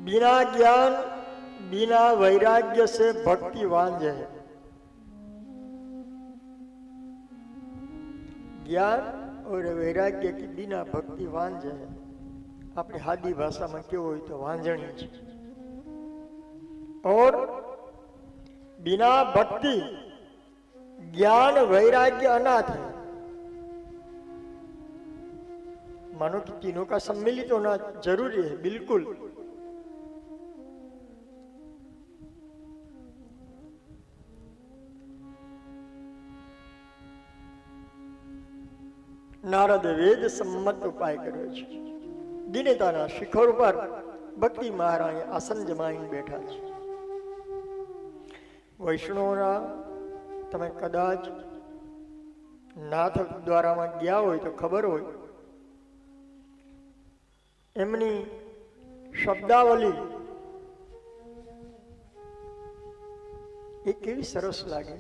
बिना ज्ञान बिना वैराग्य से भक्ति वांझ है। ज्ञान और वैराग्य के बिना भक्ति वांझ है। अपनी हादी भाषा में क्यों हो तो वांझणी है। और बिना भक्ति ज्ञान वैराग्य अनाथ है। मानो कि तीनों का सम्मिलित होना जरूरी है, बिल्कुल। नारद वेद सम्मत उपाय कर्यो छे। दिनेताना शिखर पर भक्ति महाराज आसन जमाईने बैठा छे। वैष्णवना तमे कदाच नाथ द्वारामां गया होय तो खबर होय, एमनी शब्दावली ए केवी सरस लागे।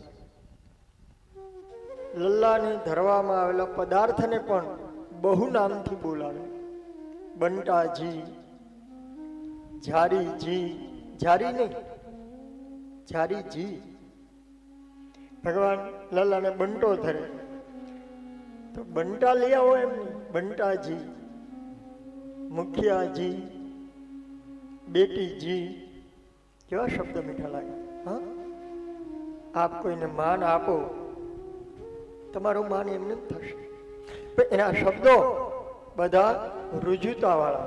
लल्लाने धरवामां आवेला पदार्थने पण बहु नामथी बोलावे। बंटाजी, झारीजी, झारी नहीं, झारीजी। भगवान लल्लाने बंटो धरे तो बंटा लई आवो एमनी, बंटाजी, मुखियाजी, बेटीजी, केवा शब्द मीठा लागे। हाँ, आप कोईने मान आपो, तमारो मान एमने थशे। पण एना शब्दो बधा रुजुता वाला।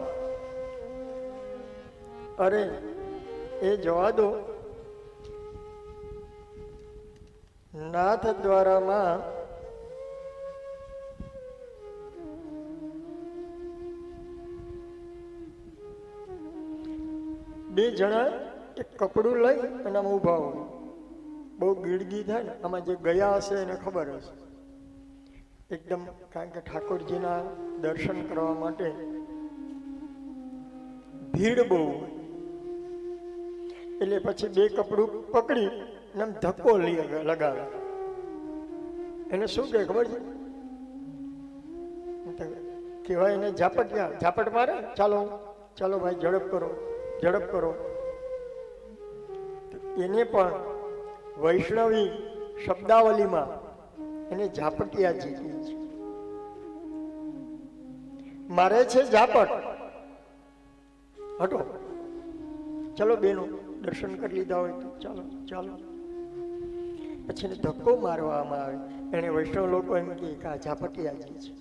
अरे ए जवा दो। नाथ द्वारा मां बे जणा एक कपड़ू लई अने आम उभा होय। बहु गीड़गी थाय ने आमां जे गया हशे एने खबर हशे। एकदम कारण के ठाकुरजीना दर्शन करवा माटे भीड़ बहु होय। એટલે પછી બે કપડું પકડી ને ધક્કો લગાવે। એને શું કહે ખબર છે? કહેવાય એને ઝાપટ, ઝાપટ મારે, ચાલો ચાલો ભાઈ ઝડપ કરો, ઝડપ કરો। એને પણ વૈષ્ણવી શબ્દાવલીમાં એને ઝાપટિયાજી કહે છે। મારે છે ઝાપટ, હટો, ચલો બેનો દર્શન કરી લીધા હોય તો ચાલો ચાલો। પછી એને ધક્કો મારવામાં આવે। એને વૈષ્ણવ લોકો એમ કહે કે આ ઝાપટિયાજી છે।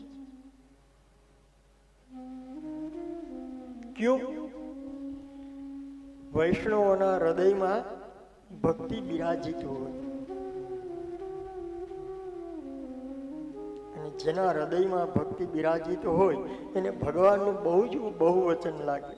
ક્યું? વૈષ્ણવોના હૃદયમાં ભક્તિ બિરાજિત હોય અને જેના હૃદયમાં ભક્તિ બિરાજિત હોય એને ભગવાનનું બહુ જ બહુવચન લાગે।